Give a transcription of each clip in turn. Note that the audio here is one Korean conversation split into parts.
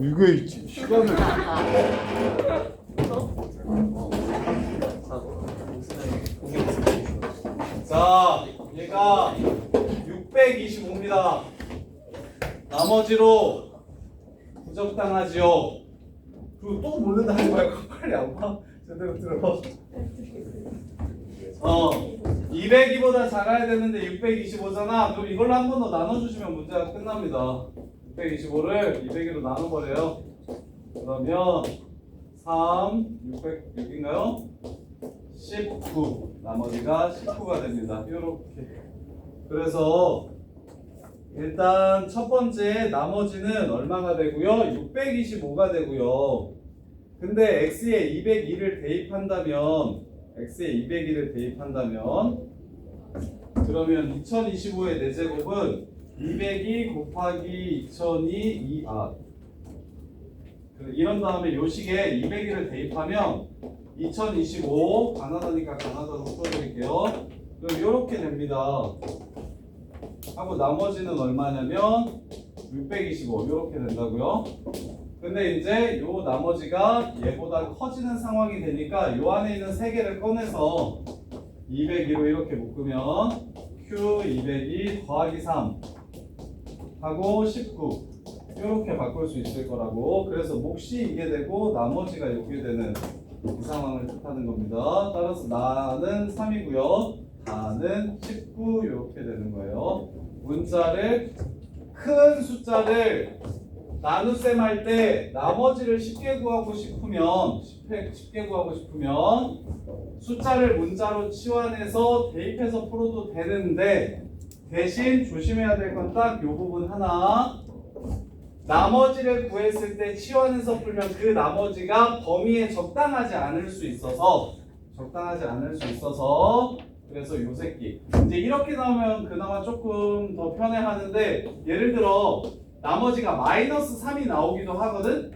이게 있지. 시간을. 자, 얘가 625입니다. 나머지로 부적당하지요. 그리고 또 모른다 하지 말고 빨리 안 봐. 제대로 들어. 202보다 작아야 되는데 625잖아. 그럼 이걸로 한 번 더 나눠주시면 문제가 끝납니다. 625를 202로 나눠버려요. 그러면 3, 606인가요? 19. 나머지가 19가 됩니다. 이렇게. 그래서 일단 첫 번째 나머지는 얼마가 되고요? 625가 되고요. 근데 x에 202를 대입한다면 그러면 2025의 4제곱은 202 곱하기 2002 이런 다음에 요 식에 202를 대입하면 2025 가나다니까 가나다로 풀어드릴게요. 그럼 이렇게 됩니다. 하고 나머지는 얼마냐면 625 이렇게 된다고요. 근데 이제 요 나머지가 얘보다 커지는 상황이 되니까 요 안에 있는 3개를 꺼내서 202로 이렇게 묶으면 Q 202 더하기 3 하고 19 이렇게 바꿀 수 있을 거라고. 그래서 몫이 이게 되고 나머지가 이게 되는 이 상황을 뜻하는 겁니다. 따라서 나는 3이고요. 다는 19 이렇게 되는 거예요. 문자를 큰 숫자를 나눗셈 할 때 나머지를 쉽게 구하고 싶으면 숫자를 문자로 치환해서 대입해서 풀어도 되는데 대신 조심해야 될 건 딱 이 부분 하나. 나머지를 구했을 때 치환해서 풀면 그 나머지가 범위에 적당하지 않을 수 있어서 그래서 요 새끼 이제 이렇게 나오면 그나마 조금 더 편해하는데 예를 들어 나머지가 마이너스 3이 나오기도 하거든.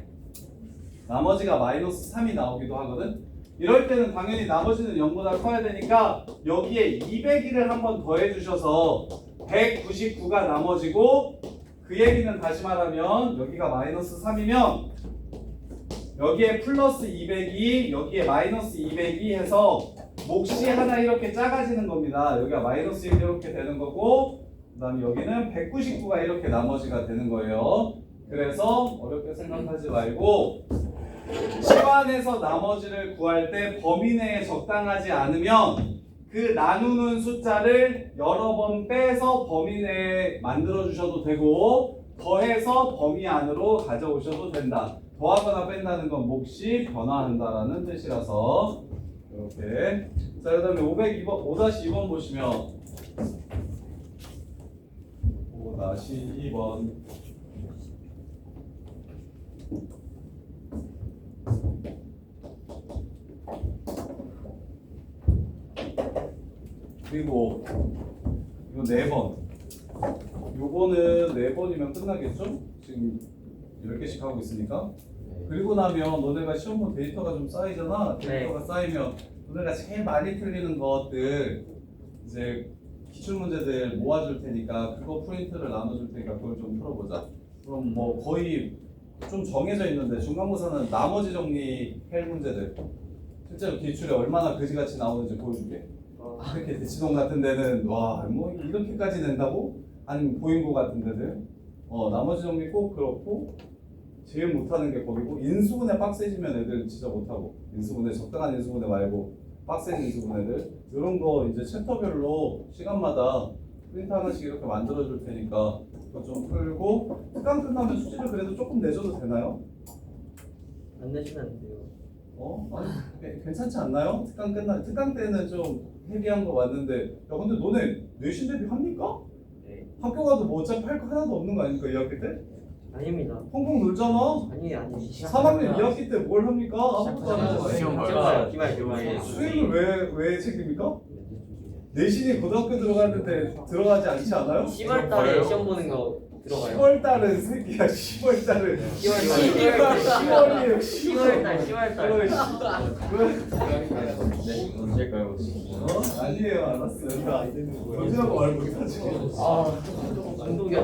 이럴 때는 당연히 나머지는 0보다 커야 되니까 여기에 202를 한번 더해 주셔서 199가 나머지고 그 얘기는 다시 말하면 여기가 마이너스 3이면 여기에 플러스 202 여기에 마이너스 202 해서 몫이 하나 이렇게 작아지는 겁니다. 여기가 마이너스 1 이렇게 되는 거고 그 다음에 여기는 199가 이렇게 나머지가 되는 거예요. 그래서 어렵게 생각하지 말고 치환해서 나머지를 구할 때 범위 내에 적당하지 않으면 그 나누는 숫자를 여러 번 빼서 범위 내에 만들어 주셔도 되고 더해서 범위 안으로 가져오셔도 된다. 더하거나 뺀다는 건 몫이 변화한다라는 뜻이라서 이렇게. 자, 그 다음에 5-2번 보시면 5-2번 그리고 이거 4번 요거는 4번이면 끝나겠죠? 지금 10개씩 하고 있으니까. 그리고 나면 너네가 시험 본 데이터가 좀 쌓이잖아. 데이터가 쌓이면 너네가 제일 많이 틀리는 것들 이제 기출문제들 모아줄 테니까 그거 프린트를 나눠줄 테니까 그걸 좀 풀어보자. 그럼 뭐 거의 좀 정해져 있는데 중간고사는 나머지 정리할 문제들 실제로 기출에 얼마나 그지같이 나오는지 보여줄게. 이렇게 대치동 같은 데는 와 뭐 이렇게까지 낸다고? 아니면 보인고 같은 데는 나머지 정리 꼭 그렇고 제일 못하는 게 거기고 인수분해 빡세지면 애들 진짜 못하고 인수분해 적당한 인수분해 말고 빡센 인수분해 애들 이런 거 이제 챕터별로 시간마다 프린트 하나씩 이렇게 만들어 줄 테니까 그거 좀 풀고 특강 끝나면 수지를 그래도 조금 내줘도 되나요? 안 내시면 안 돼요. 아니 괜찮지 않나요? 특강 때는 좀 헤비한 거 맞는데 야 근데 너네 내신 대비 합니까? 네. 학교 가도 뭐 어차피 할 거 하나도 없는 거 아닙니까 2학기 때? 아닙니다. 펑펑 놀잖아. 아니. 3학년 2학기 때 뭘 합니까? 아무것도 안 하잖아요. 기말. 수행을 왜 책입니까? 내신이 고등학교 들어갔는데 들어가지 않지 않아요? 10월달에 시험 보는 거 들어가요. 10월달은 새끼야 10월달은 10월이에요 10월달. 언제일까요? 아니에요 알았어요 언제라고 말 못하지 운동이야.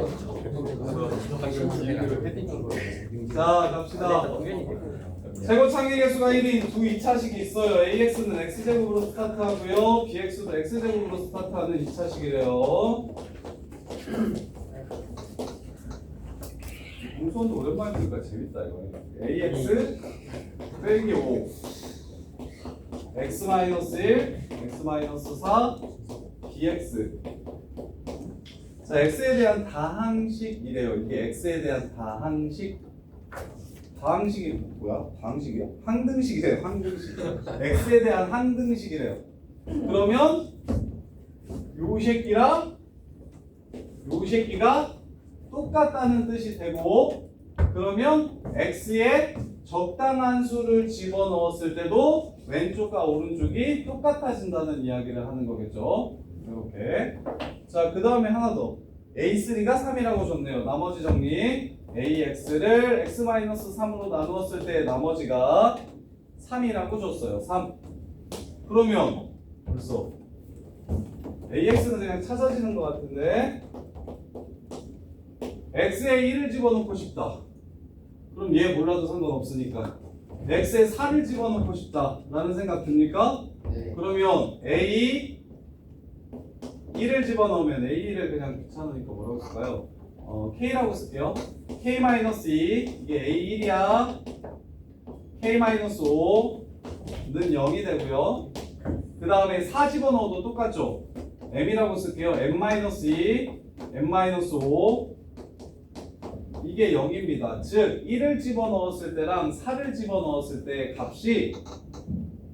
자 자 갑시다. 당연히 최고창의 개수가 1인 두 2차식이 있어요. AX는 X제곱으로 스타트하고요. BX도 X제곱으로 스타트하는 2차식이래요. 공수원도 오랜만에 보니까 재밌다 이거. AX 빼기 5 X-1 X-4 BX. 자 X에 대한 다항식이래요. 이게 X에 대한 다항식. 다항식이 뭐야? 다항식이야? 항등식이래요. 항등식. X에 대한 항등식이래요. 그러면 요 새끼랑 요 새끼가 똑같다는 뜻이 되고, 그러면 X에 적당한 수를 집어넣었을 때도 왼쪽과 오른쪽이 똑같아진다는 이야기를 하는 거겠죠. 이렇게. 자, 그 다음에 하나 더. A3가 3이라고 줬네요. 나머지 정리. AX를 X-3으로 나누었을 때 나머지가 3이라고 줬어요. 3. 그러면 벌써 AX는 그냥 찾아지는 것 같은데, X에 1을 집어넣고 싶다. 그럼 얘 몰라도 상관없으니까 X에 4를 집어넣고 싶다 라는 생각 듭니까? 네. 그러면 A 1을 집어넣으면 A1을 그냥 귀찮으니까 뭐라고 쓸까요? K라고 쓸게요. K-2 이게 A1이야. K-5는 0이 되고요. 그 다음에 4 집어넣어도 똑같죠? M이라고 쓸게요. M-2 M-5 이게 0입니다. 즉 1을 집어넣었을 때랑 4를 집어넣었을 때 값이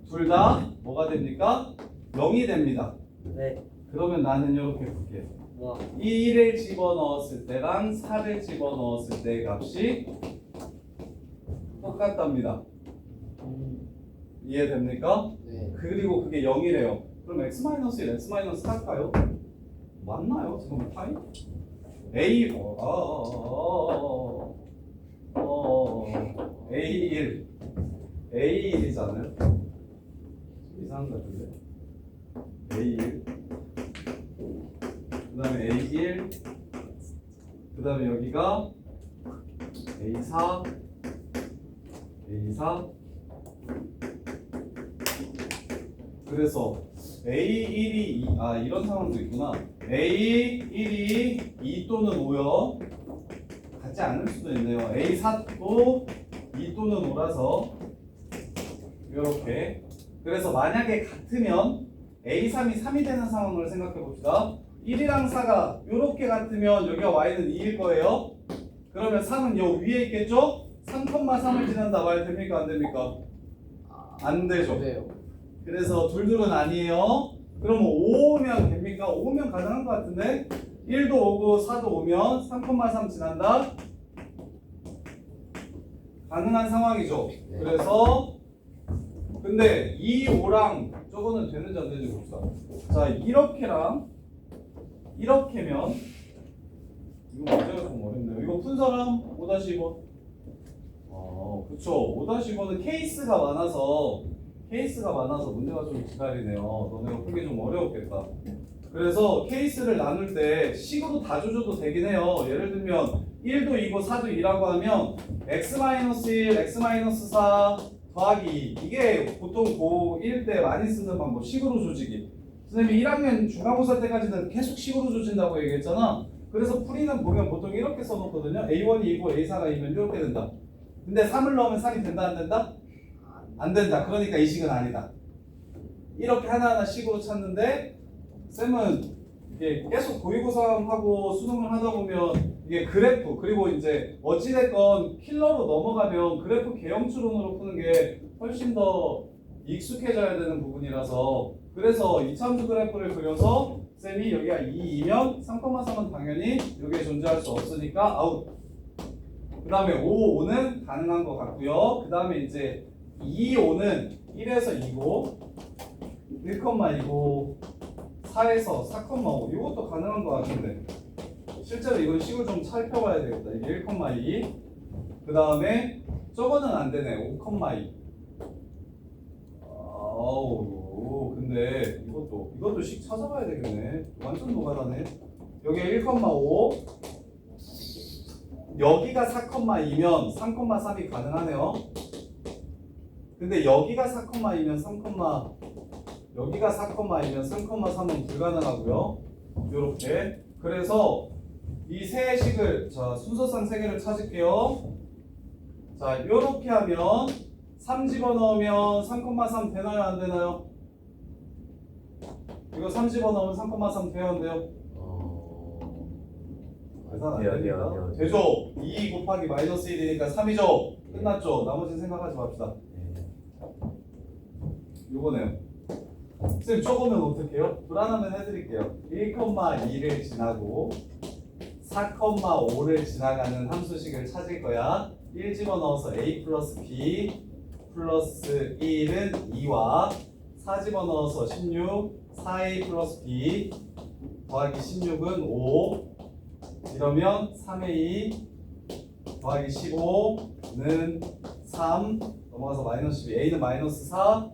둘 다 뭐가 됩니까? 0이 됩니다. 네. 그러면 나는 이렇게 볼게요. 와. 이 1을 집어넣었을 때랑 4를 집어넣었을 때 값이 똑같답니다. 이해됩니까? 네. 그리고 그게 0이래요. 그럼 x-1, x-4일까요? 맞나요? 지금 타임? A A1 A1이잖아요. 이상한 것 같은데. A1 그 다음에 A1 그 다음에 여기가 A4 A4 그래서 A1이 이런 상황도 있구나. A1이 2 또는 5요. 같지 않을 수도 있네요. A4도 2 또는 5라서 이렇게. 그래서 만약에 같으면 A3이 3이 되는 상황을 생각해 봅시다. 1이랑 4가 이렇게 같으면 여기가 Y는 2일 거예요. 그러면 3은 요 위에 있겠죠? 3,3을 지난다 말 됩니까? 안 됩니까? 안 되죠. 그래요. 그래서 둘둘은 아니에요. 그러면 5 오면 됩니까? 5면 가능한 것 같은데 1도 오고 4도 오면 3,3 지난다? 가능한 상황이죠. 네. 그래서 근데 2, 5랑 저거는 되는지 안 되는지 봅시다. 자 이렇게랑 이렇게면 이거 문제가 좀 어렵네요. 이거 푼 사람 5-2번. 그쵸. 5-2번은 케이스가 많아서 문제가 좀 기다리네요. 너네가 풀기 좀 어려웠겠다. 그래서 케이스를 나눌 때 식으로 다 줘줘도 되긴 해요. 예를 들면 1도 2고 4도 2라고 하면 x-1, x-4 더하기 2 이게 보통 고1 때 많이 쓰는 방법 식으로 조지기. 선생님이 1학년 중간고사 때까지는 계속 식으로 조진다고 얘기했잖아. 그래서 풀이는 보면 보통 이렇게 써놓거든요. A1이 2고 A4가 2면 이렇게 된다. 근데 3을 넣으면 3이 된다 안 된다? 안 된다. 그러니까 이 식은 아니다. 이렇게 하나하나 식으로 찾는데 쌤은 이게 계속 고위고사하고 수능을 하다 보면 이게 그래프 그리고 이제 어찌됐건 킬러로 넘어가면 그래프 개형추론으로 푸는 게 훨씬 더 익숙해져야 되는 부분이라서 그래서 이참수 그래프를 그려서 쌤이 여기가 2이면 3,3은 당연히 여기에 존재할 수 없으니까 아웃. 그 다음에 5, 5는 가능한 것 같고요. 그 다음에 이제 2, 5는 1에서 2고 1,2고 4에서 4,5 이것도 가능한 것 같은데 실제로 이건 식을 좀 살펴봐야 되겠다. 이게 1,2 그 다음에 저거는 안 되네. 5,2 아우 근데 이것도 식 찾아봐야 되겠네. 완전 노가다네. 여기 1,5 여기가 4,2면 3,3이 가능하네요. 근데 여기가 4,2면 3, 여기가 4,2면 3,3은 불가능하고요. 이렇게. 그래서 이 세 식을 자 순서상 세 개를 찾을게요. 자 이렇게 하면 3 집어넣으면 3,3 되나요 안 되나요? 이거 3 집어넣으면 3,3 돼요 안 돼요? 계산 안 됩니다. 되죠? 2 곱하기 마이너스 1이니까 3이죠? 끝났죠? 나머지는 생각하지 맙시다. 요거네요. 쌤 적으면 어떻게 해요? 불안하면 해드릴게요. 1,2를 지나고 4,5를 지나가는 함수식을 찾을 거야. 1 집어넣어서 a 플러스 b 플러스 1은 2와 4 집어넣어서 16 4a 플러스 b 더하기 16은 5 이러면 3a 더하기 15는 3 넘어가서 마이너스 12 a는 마이너스 4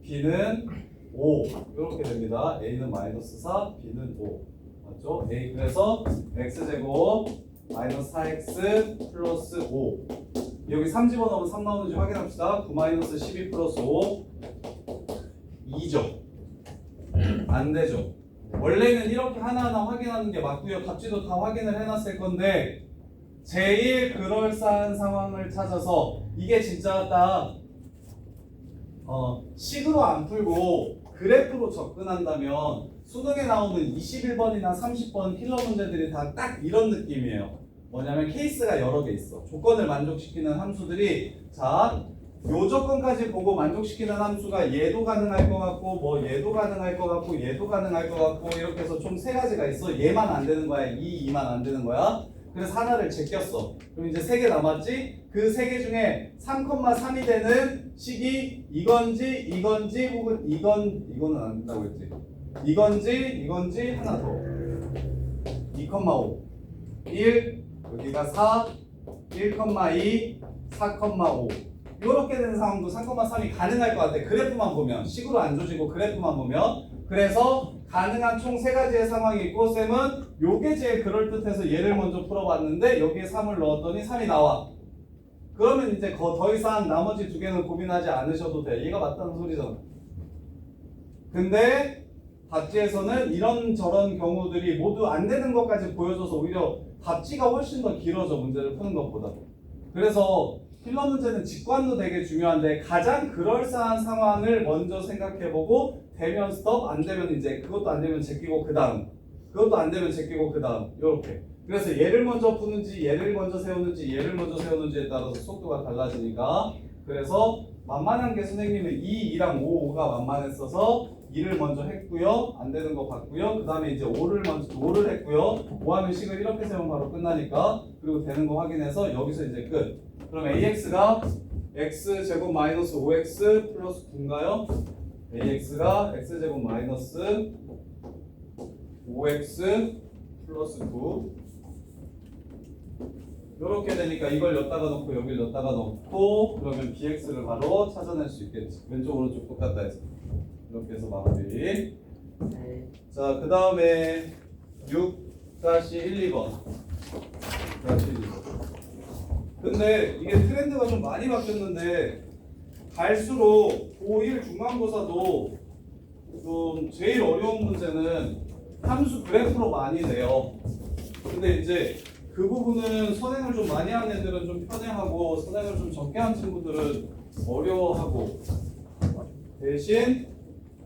b는 5 이렇게 됩니다. a는 마이너스 4 b는 5 맞죠? a 그래서 x제곱 마이너스 4x 플러스 5 여기 3 집어넣으면 3 나오는지 확인합시다. 9 마이너스 12 플러스 5 2죠. 안 되죠. 원래는 이렇게 하나하나 확인하는 게 맞고요. 값지도 다 확인을 해놨을 건데 제일 그럴싸한 상황을 찾아서 이게 진짜 딱 식으로 안 풀고 그래프로 접근한다면 수능에 나오는 21번이나 30번 킬러 문제들이 다 딱 이런 느낌이에요. 뭐냐면 케이스가 여러 개 있어. 조건을 만족시키는 함수들이 자, 요 조건까지 보고 만족시키는 함수가 얘도 가능할 것 같고 뭐 얘도 가능할 것 같고 얘도 가능할 것 같고 이렇게 해서 총 세 가지가 있어. 얘만 안 되는 거야. 이만 안 되는 거야. 그래서 하나를 제꼈어. 그럼 이제 3개 남았지? 그 3개 중에 3,3이 되는 식이 이건지 혹은 이거는 안 된다고 했지. 이건지 하나 더. 2,5 1 여기가 4 1,2 4,5 이렇게 되는 상황도 3,3이 가능할 것 같아. 그래프만 보면 식으로 안 조지고 그래프만 보면. 그래서 가능한 총 3가지의 상황이 있고 쌤은 요게 제일 그럴듯해서 얘를 먼저 풀어봤는데 여기에 3을 넣었더니 3이 나와. 그러면 이제 더 이상 나머지 2개는 고민하지 않으셔도 돼. 얘가 맞다는 소리잖아. 근데 답지에서는 이런저런 경우들이 모두 안 되는 것까지 보여줘서 오히려 답지가 훨씬 더 길어져. 문제를 푸는 것보다. 그래서 필러 문제는 직관도 되게 중요한데 가장 그럴싸한 상황을 먼저 생각해보고 되면 스톱, 안 되면 이제 그것도 안 되면 제끼고 그 다음, 그것도 안 되면 제끼고 그 다음 이렇게. 그래서 얘를 먼저 푸는지 얘를 먼저 세우는지 얘를 먼저 세우는지에 따라서 속도가 달라지니까. 그래서 만만한 게 선생님은 2, 2랑 5, 5가 만만했어서 2를 먼저 했고요. 안 되는 거 봤고요. 그 다음에 이제 5를 했고요. 5하면 식을 이렇게 세우면 바로 끝나니까. 그리고 되는 거 확인해서 여기서 이제 끝. 그럼 AX가 X제곱 마이너스 5X 플러스 9인가요? AX가 X제곱 마이너스 5X 플러스 9 이렇게 되니까 이걸 여기다가 넣고 여기를 여기다가 넣고 그러면 BX를 바로 찾아낼 수 있겠지. 왼쪽 오른쪽 똑같다 해서 이렇게 해서 마무리. 네. 자, 그 다음에 6-1, 2번 6-1, 2번. 근데 이게 트렌드가 좀 많이 바뀌었는데 갈수록 고1 중간고사도 좀 제일 어려운 문제는 함수 그래프로 많이 내요. 근데 이제 그 부분은 선행을 좀 많이 한 애들은 좀 편해하고 선행을 좀 적게 한 친구들은 어려워하고 대신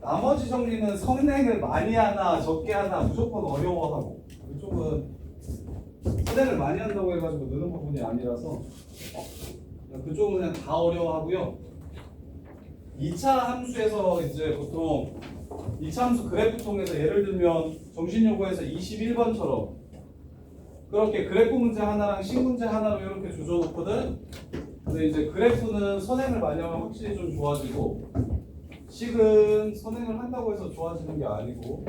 나머지 정리는 선행을 많이 하나 적게 하나 무조건 어려워하고 그쪽은 선행을 많이 한다고 해가지고 느는 부분이 아니라서 그쪽은 그냥 다 어려워하고요. 2차 함수에서 이제 보통 2차 함수 그래프 통해서 예를 들면 정신요구에서 21번처럼 그렇게 그래프 문제 하나랑 식 문제 하나로 이렇게 조져놓거든. 근데 이제 그래프는 선행을 많이 하면 확실히 좀 좋아지고 식은 선행을 한다고 해서 좋아지는 게 아니고.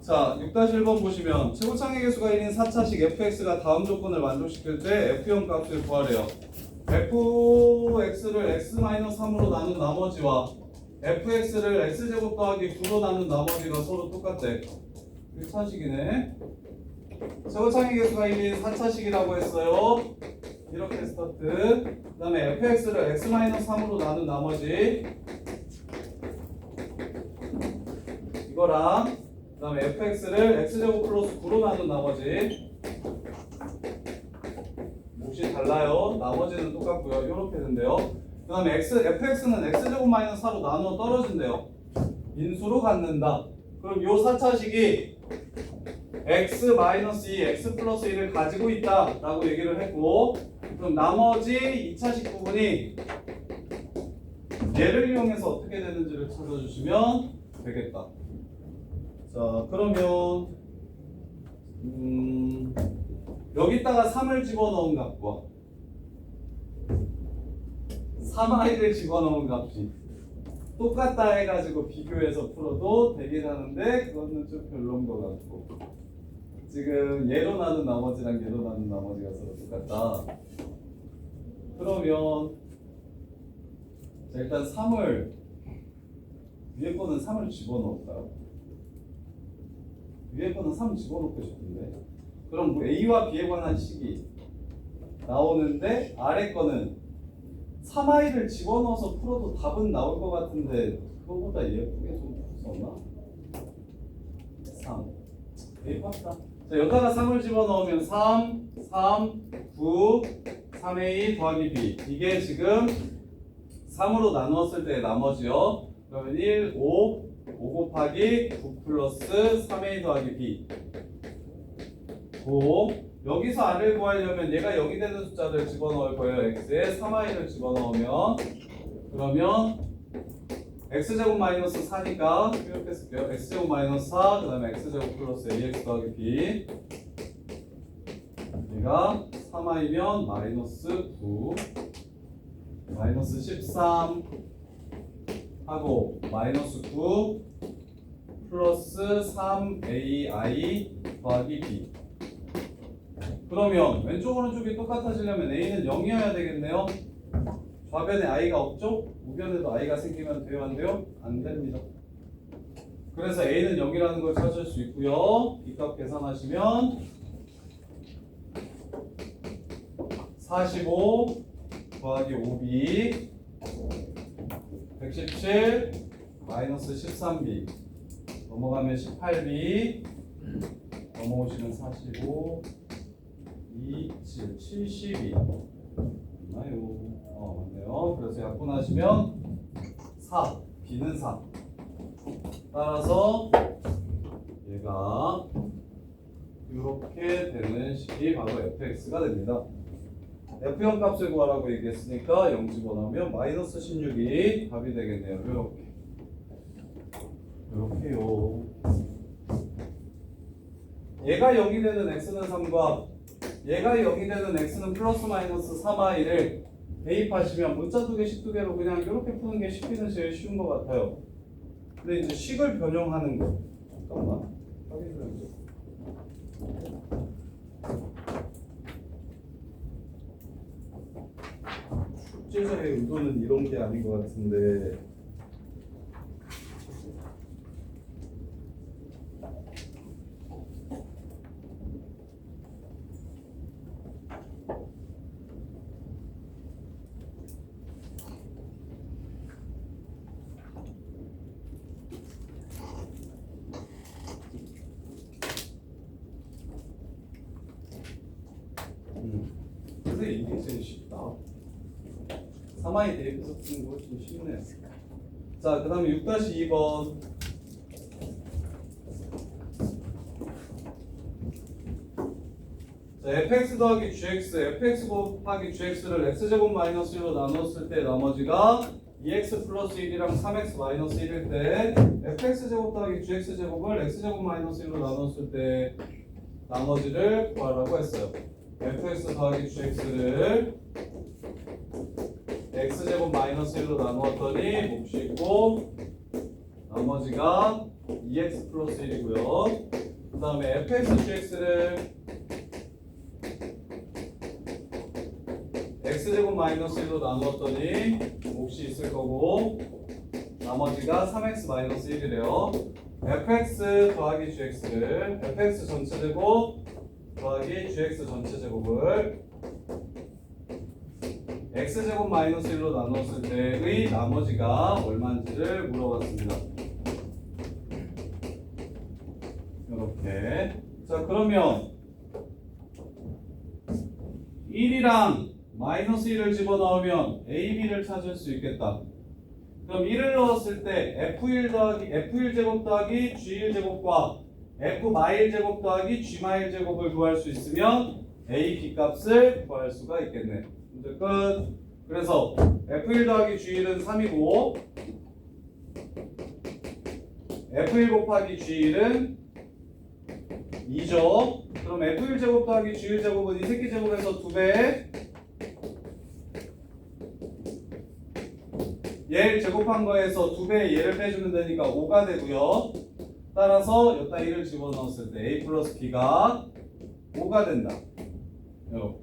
자, 6-1번 보시면 최고창의 개수가 1인 4차식 fx가 다음 조건을 만족시킬 때 f형 값을 구하래요. fx를 x-3으로 나눈 나머지와 fx를 x제곱 더하기 9로 나눈 나머지가 서로 똑같대. 1차식이네. 최고창의 개수가 1인 4차식이라고 했어요. 이렇게 스타트. 그 다음에 fx를 x-3으로 나눈 나머지 이거랑 그 다음에 fx를 x제곱 플러스 9로 나눈 나머지 몫이 달라요. 나머지는 똑같고요. 이렇게 된대요. 그 다음에 fx는 x제곱 마이너스 4로 나누어 떨어진대요. 인수로 갖는다. 그럼 요 4차식이 x-2, x 플러스 1을 가지고 있다 라고 얘기를 했고, 그럼 나머지 2차식 부분이 얘를 이용해서 어떻게 되는지를 찾아주시면 되겠다. 자, 그러면 여기다가 3을 집어넣은 값과 3i를 집어넣은 값이 똑같다 해가지고 비교해서 풀어도 되긴 하는데 그거는 좀 별로인 것 같고, 지금 얘로 나눈 나머지랑 얘로 나눈 나머지가 서로 똑같다. 그러면 자, 일단 3을 위에 거는 3을 집어넣을까요? 위에 거는 3 집어넣고 싶은데, 그럼 뭐 A와 B에 관한 식이 나오는데 아래 거는 3i를 집어넣어서 풀어도 답은 나올 것 같은데 그거보다 예쁘게 좀 풀었나? 3 대입합시다. 자, 여기다가 3을 집어넣으면 3, 3, 9, 3a 더하기 b, 이게 지금 3으로 나누었을 때 나머지요. 그러면 1, 5 곱하기 9 플러스 3a 더하기 b. 5. 여기서 r을 구하려면 얘가 0이 되는 숫자를 집어넣을 거예요. x에 3i를 집어넣으면, 그러면 x제곱 마이너스 4니까 이렇게 쓸게요. x제곱 마이너스 4, 그 다음에 x제곱 플러스 ax 더하기 b. 얘가 3i면 마이너스 9, 마이너스 13 하고 마이너스 9 플러스 3ai 더하기 b. 그러면 왼쪽 오른쪽이 똑같아지려면 a는 0이어야 되겠네요. 좌변에 i가 없죠? 우변에도 i가 생기면 돼요, 안 돼요? 안 됩니다. 그래서 a는 0이라는 걸 찾을 수 있고요. 이 값 계산하시면 45 더하기 5b 117 마이너스 13b 넘어가면 18b 넘어오시면 45 2, 7, 72 맞나요? 맞네요. 그래서 약분하시면 4, b는 4. 따라서 얘가 이렇게 되는 식이 바로 fx가 됩니다. f0 값을 구하라고 얘기했으니까 0 집어넣으면 마이너스 16이 답이 되겠네요. 이렇게요. 얘가 0이 되는 x는 3과 얘가 0이 되는 x는 플러스 마이너스 3i를 대입하시면 문자 두 개, 식 두 개로 그냥 이렇게 푸는 게 식비는 제일 쉬운 것 같아요. 근데 이제 식을 변형하는 거. 잠깐만. 확인 좀 해보세요. 숙제자의 의도는 이런 게 아닌 것 같은데. 근데 이게 제일 쉽다. 3i 대입해서 푸는 거 훨씬 쉽네. 자, 그 다음에 6-2번. 자, fx 더하기 gx, fx 곱하기 gx를 x제곱 마이너스 1로 나눴을 때 나머지가 2x 플러스 1이랑 3x 마이너스 1일 때 fx제곱 더하기 gx제곱을 x제곱 마이너스 1로 나눴을 때 나머지를 구하라고 했어요. fx 더하기 gx를 x제곱 마이너스 1로 나누었더니 몫이 있고 나머지가 2x 플러스 1이고요. 그 다음에 fx gx를 x제곱 마이너스 1로 나누었더니 몫이 있을 거고 나머지가 3x 마이너스 1이래요. fx 더하기 gx를 fx 전체 제곱 더하기 gx 전체 제곱을 x제곱 마이너스 1로 나눴을 때의 나머지가 얼마인지를 물어봤습니다. 이렇게. 자, 그러면 1이랑 마이너스 1을 집어넣으면 a, b를 찾을 수 있겠다. 그럼 1을 넣었을 때 f1 더하기 f1 제곱 더하기 g1 제곱과 f 마일 제곱 더하기 g 마일 제곱을 구할 수 있으면 a, b 값을 구할 수가 있겠네. 문제 끝. 그래서 f1 더하기 g1은 3이고 f1 곱하기 g1은 2죠. 그럼 f1 제곱 더하기 g1 제곱은 이 새끼 제곱에서 2배. 얘를 제곱한 거에서 2배 얘를 빼주면 되니까 5가 되고요. 따라서 여기다 1을 집어넣었을 때 a 플러스 b가 5가 된다. 이렇게.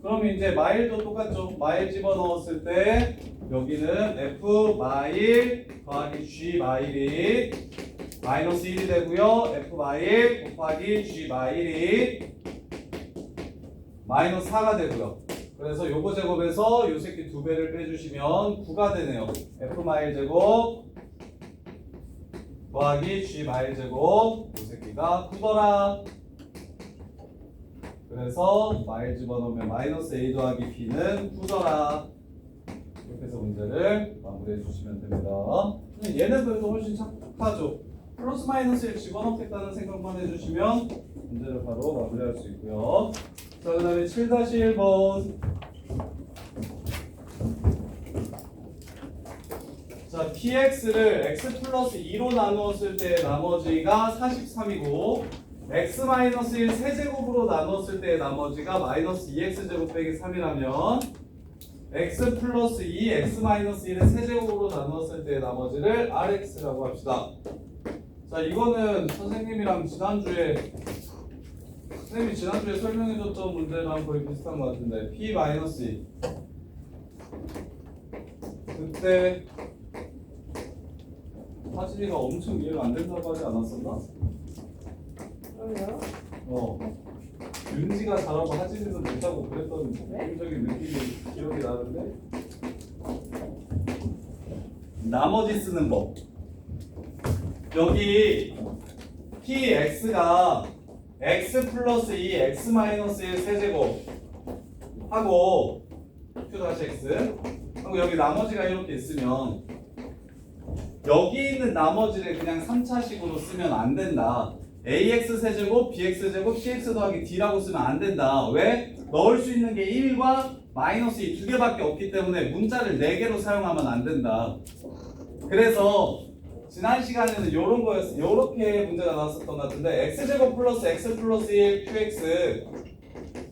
그럼 이제 마일도 똑같죠. 마일 집어넣었을 때 여기는 f 마일 더하기 g 마일이 마이너스 1이 되고요. f 마일 곱하기 g 마일이 마이너스 4가 되고요. 그래서 요거 제곱에서 요 새끼 2배를 빼주시면 9가 되네요. f 마일 제곱 더하기 g 마일 제곱 요 새끼가 9더라. 그래서 마일 집어넣으면 마이너스 a 더하기 b는 9더라. 이렇게 해서 문제를 마무리해 주시면 됩니다. 얘는 그래도 훨씬 착하죠. 플러스 마이너스 1 집어넣겠다는 생각만 해주시면 문제를 바로 마무리할 수 있고요. 자, 그 다음에 7-1번. 자, px를 x 플러스 2로 나누었을 때 나머지가 43이고 x-1 세제곱으로 나눴을 때 나머지가 마이너스 2x제곱 빼기 3이라면 x 플러스 2 x-1의 세제곱으로 나눴을 때 나머지를 rx라고 합시다. 자, 이거는 선생님이 지난주에 설명해줬던 문제랑 거의 비슷한 것 같은데 p-2 그때 하진이가 엄청 이해가 안 된다고 하지 않았었나? 그럼요. 윤지가 잘하고 하진이는 못하고 그랬던 개인적인 느낌이 기억이 나는데 나머지 쓰는 법. 여기 px가 x 플러스 2 x 마이너스 1 세제곱 하고 q 다시 x 하고 여기 나머지가 이렇게 있으면 여기 있는 나머지를 그냥 3차식으로 쓰면 안 된다. ax 세제곱, bx 제곱, cx 더하기 d라고 쓰면 안 된다. 왜? 넣을 수 있는 게 1과 마이너스 2 두 개밖에 없기 때문에 문자를 4개로 사용하면 안 된다. 그래서 지난 시간에는 요런 거였어. 요렇게 문제가 나왔었던 것 같은데 x제곱 플러스 x 플러스 1 qx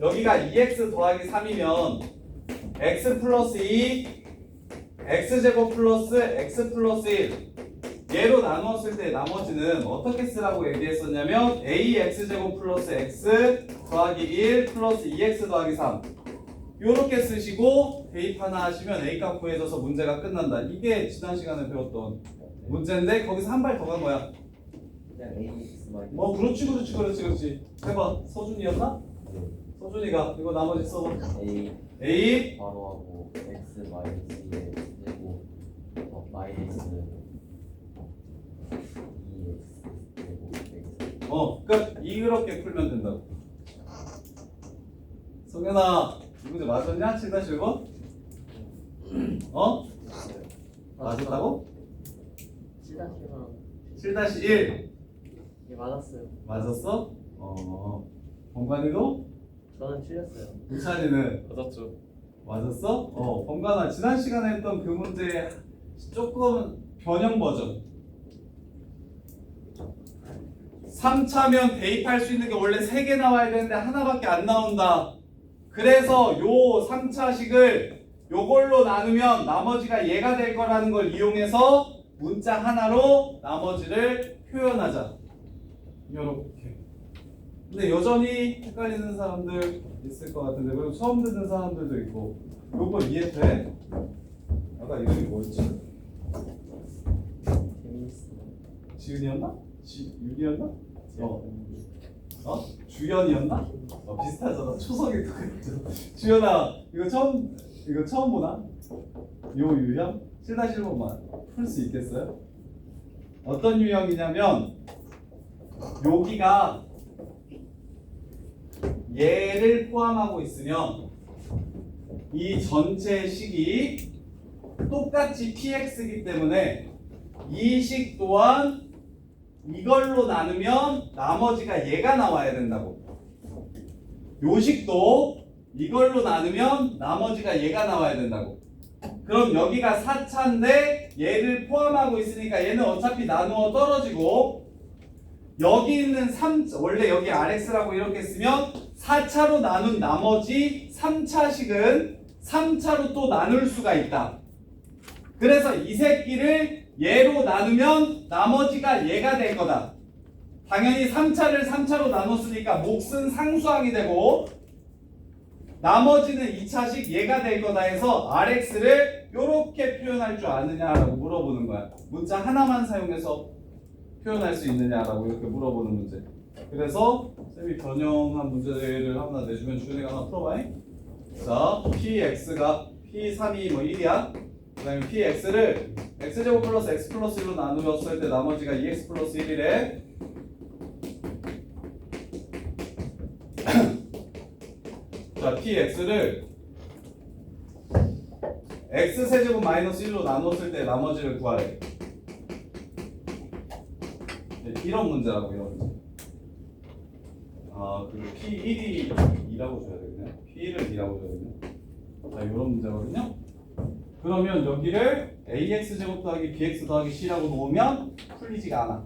여기가 2x 더하기 3이면 x 플러스 2 x제곱 플러스 x 플러스 1 얘로 나누었을 때 나머지는 어떻게 쓰라고 얘기했었냐면 ax제곱 플러스 x 더하기 1 플러스 2x 더하기 3 요렇게 쓰시고 대입 하나 하시면 a값 구해져서 문제가 끝난다. 이게 지난 시간에 배웠던 문제인데 거기서 한 발 더 간 거야. 그냥 ax 마이너스. 그렇지. 해봐. 서준이였나? 서준이가 이거 나머지 써봐. A a 바로하고 x 마이너스 2의 제곱 마이너스 2x 제곱 x 그러니까 이렇게 풀면 된다고. 성현아 이 문제 맞았냐? 7-1번? 맞았다고? 7-1번 7-1 예, 맞았어요. 맞았어? 범관이도? 저는 틀렸어요. 우찬이는 맞았죠. 맞았어? 범관아 지난 시간에 했던 그 문제 조금 변형 버전 3차면 대입할 수 있는 게 원래 3개 나와야 되는데 하나밖에 안 나온다. 그래서 요 3차식을 요걸로 나누면 나머지가 얘가 될 거라는 걸 이용해서 문자 하나로 나머지를 표현하자. 요렇게. 근데 여전히 헷갈리는 사람들 있을 것 같은데 그리고 처음 듣는 사람들도 있고 요거 이해돼? 아까 이름이 뭐였지? 재밌어. 지은이었나? 윤이었나? 주연이었나? 비슷하잖아. 초성이 똑같죠. 주연아, 이거 처음 보나? 요 유형? 7-1번만 풀 수 있겠어요? 어떤 유형이냐면 여기가 얘를 포함하고 있으면 이 전체 식이 똑같이 px이기 때문에 이 식 또한 이걸로 나누면 나머지가 얘가 나와야 된다고. 요 식도 이걸로 나누면 나머지가 얘가 나와야 된다고. 그럼 여기가 4차인데 얘를 포함하고 있으니까 얘는 어차피 나누어 떨어지고 여기 있는 3, 원래 여기 rx라고 이렇게 쓰면 4차로 나눈 나머지 3차식은 3차로 또 나눌 수가 있다. 그래서 이 새끼를 얘로 나누면 나머지가 얘가 될 거다. 당연히 3차를 3차로 나눴으니까 몫은 상수항이 되고 나머지는 2차식 얘가 될 거다 해서 rx를 이렇게 표현할 줄 아느냐라고 물어보는 거야. 문자 하나만 사용해서 표현할 수 있느냐라고 이렇게 물어보는 문제. 그래서 쌤이 변형한 문제를 하나 내주면 주연이가 하나 풀어봐. 자, px가 p3이 뭐 1이야. 그 다음에 px를 x제곱 플러스 x 플러스 1로 나누었을 때 나머지가 2x 플러스 1이래. 자, px를 x세제곱 마이너스 1로 나눴을 때 나머지를 구하래. 이런 문제라고, 이런 문제. 그리고 p1이 2라고 줘야 되겠네. p1을 2라고 줘야 되겠네. 자, 이런 문제거든요. 그러면 여기를 ax제곱 더하기 bx 더하기 c라고 놓으면 풀리지가 않아.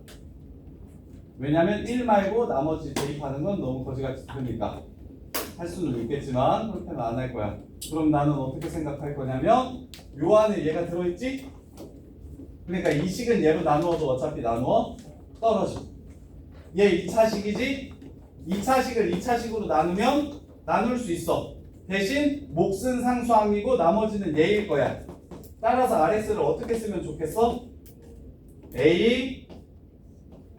왜냐면 1 말고 나머지 대입하는 건 너무 거지같이 크니까. 할 수는 있겠지만 그렇게는 안 할 거야. 그럼 나는 어떻게 생각할 거냐면 요 안에 얘가 들어있지? 그러니까 이 식은 얘로 나누어도 어차피 나누어 떨어져. 얘 2차식이지? 2차식을 2차식으로 나누면 나눌 수 있어. 대신 몫은 상수항이고 나머지는 얘일 거야. 따라서 RS를 어떻게 쓰면 좋겠어? A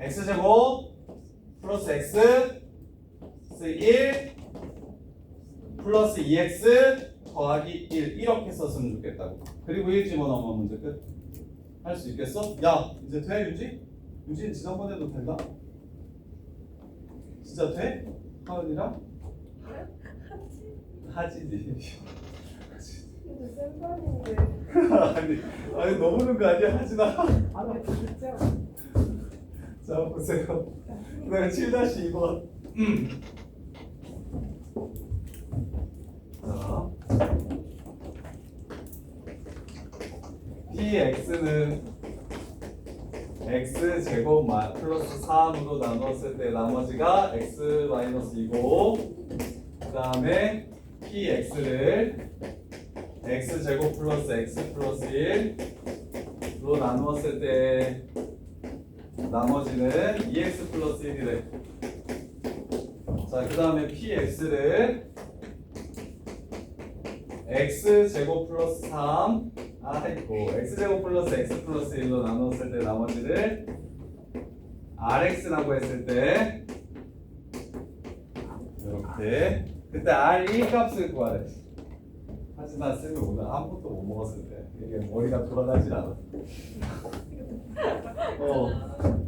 x제곱 플러스 x 1 플러스 2x 더하기 1 이렇게 썼으면 좋겠다고. 그리고 1 집어넣으면 문제 끝. 할 수 있겠어? 야, 이제 돼 유지? 유지는 지난번에도 된다? 진짜 돼? 하은이랑? 하지지. 근데 센반인데. 아니 너무는 거 아니야 하진아. 아, 진짜. 자 보세요. 그다음에 7-2번. 자, px는 x제곱 플러스 3으로 나눴을 때 나머지가 x 마이너스 2고 그 다음에 px를 x제곱 플러스 x 플러스 1로 나누었을 때 나머지는 2x 플러스 1이래. 자, 그 다음에 px를 x제곱 플러스 3 x제곱 플러스 x 플러스 1로 나눴을 때 나머지를 rx라고 했을 때 이렇게 그때 r1 값을 구하래. 하지만 쌤이 오늘 아무것도 못 먹었을 때 이게 머리가 돌아가질 않아.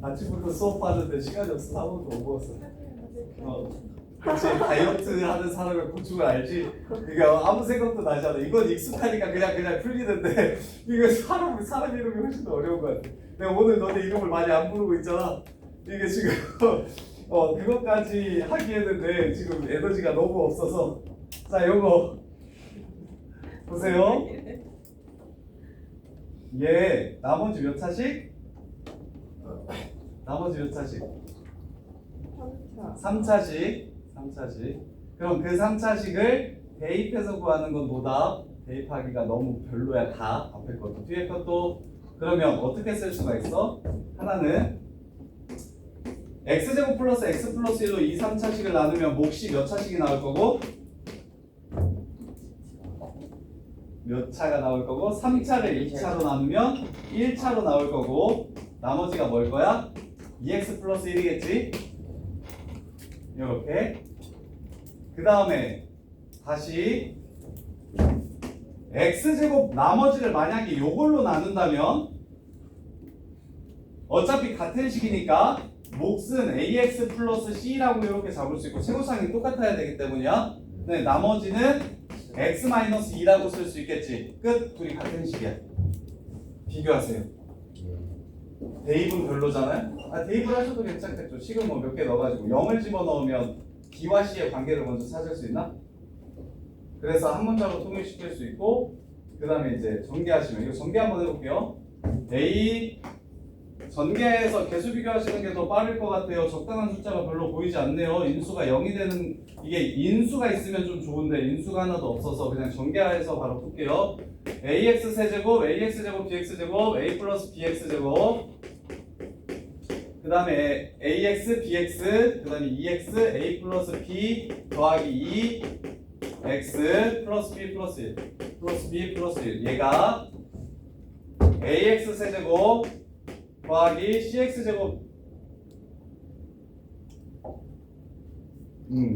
아침부터 수업 하는데 시간이 없어서 아무것도 못 먹었어. 그렇지, 다이어트 하는 사람의 고충을 알지? 그러니까 아무 생각도 나지 않아. 이건 익숙하니까 그냥 풀리는데 이거 사람 이름이 훨씬 더 어려운 것 같아. 내가 오늘 너네 이름을 많이 안 부르고 있잖아. 이게 지금 그것까지 하기에는 지금 에너지가 너무 없어서. 자, 요거 보세요. 얘 나머지 몇 차식? 나머지 몇 차식? 3차식. 그럼 그 3차식을 대입해서 구하는 건 노답. 대입하기가 너무 별로야. 다 앞에 것도 뒤에 것도. 그러면 어떻게 쓸 수가 있어? 하나는 x제곱 플러스 x 플러스 1로 2, 3차식을 나누면 몫이 몇 차식이 나올 거고 몇 차가 나올 거고 3차를 2차로 나누면 1차로 나올 거고 나머지가 뭘 거야? 2x 플러스 1이겠지? 이렇게. 그 다음에 다시 x제곱 나머지를 만약에 요걸로 나눈다면 어차피 같은 식이니까 몫은 ax 플러스 c라고 이렇게 잡을 수 있고 최고상이 똑같아야 되기 때문이야. 네, 나머지는 x 마이너스 2라고 쓸 수 있겠지. 끝. 둘이 같은 식이야. 비교하세요. 대입은 별로잖아요. 대입을 하셔도 괜찮겠죠. 식은 뭐 몇 개 넣어가지고 0을 집어넣으면 b와 c의 관계를 먼저 찾을 수 있나? 그래서 한 문자로 통일시킬 수 있고 그 다음에 이제 전개하시면 이거 전개 한번 해볼게요. a 전개해서 개수 비교하시는 게 더 빠를 것 같아요. 적당한 숫자가 별로 보이지 않네요. 인수가 0이 되는 이게 인수가 있으면 좀 좋은데 인수가 하나도 없어서 그냥 전개해서 바로 풀게요. ax 세제곱, ax 제곱, bx 제곱, a 플러스 bx 제곱 그 다음에 ax, bx, 그 다음에 2x, a 플러스 b 더하기 2 x 플러스 b 플러스 1 플러스 b 플러스 1 얘가 ax 세제곱 더하기 cx 제곱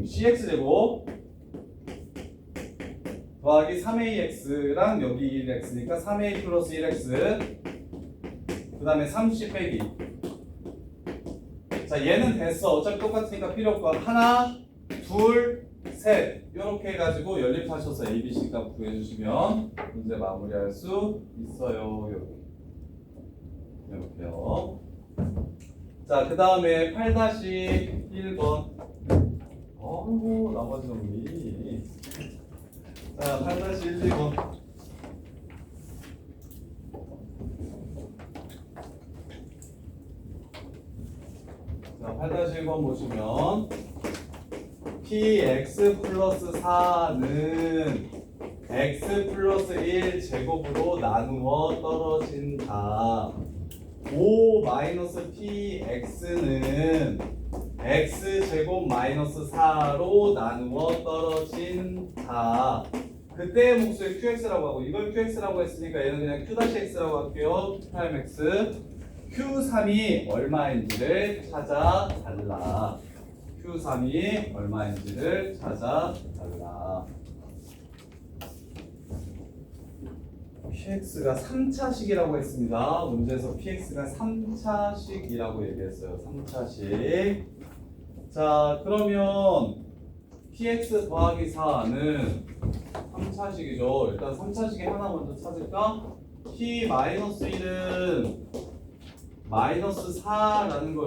cx 제곱 더하기 3ax랑 여기 1x니까 3a 플러스 1x 그 다음에 30 빼기 자 얘는 됐어. 어차피 똑같으니까 필요 없고 하나 둘 셋 이렇게 해가지고 연립하셔서 a, b, c 값 구해주시면 문제 마무리할 수 있어요. 이렇게요. 자, 그 다음에 8-1번. 어우, 나머지 놈이. 자, 8-1, 2번. 자, 8-1번 보시면 px 플러스 4는 x 플러스 1 제곱으로 나누어 떨어진다. 5 마이너스 px는 x 제곱 마이너스 4로 나누어 떨어진다. 그때의 몫을 qx라고 하고 이걸 qx라고 했으니까 얘는 그냥 q-x라고 할게요. q'x q3이 얼마인지를 찾아달라. q3이 얼마인지를 찾아달라. px가 3차식이라고 했습니다. 문제에서 px가 3차식이라고 얘기했어요. 3차식. 자, 그러면 px 더하기 4는 3차식이죠. 일단 3차식에 하나 먼저 찾을까? p-1은 마이너스 4라는 걸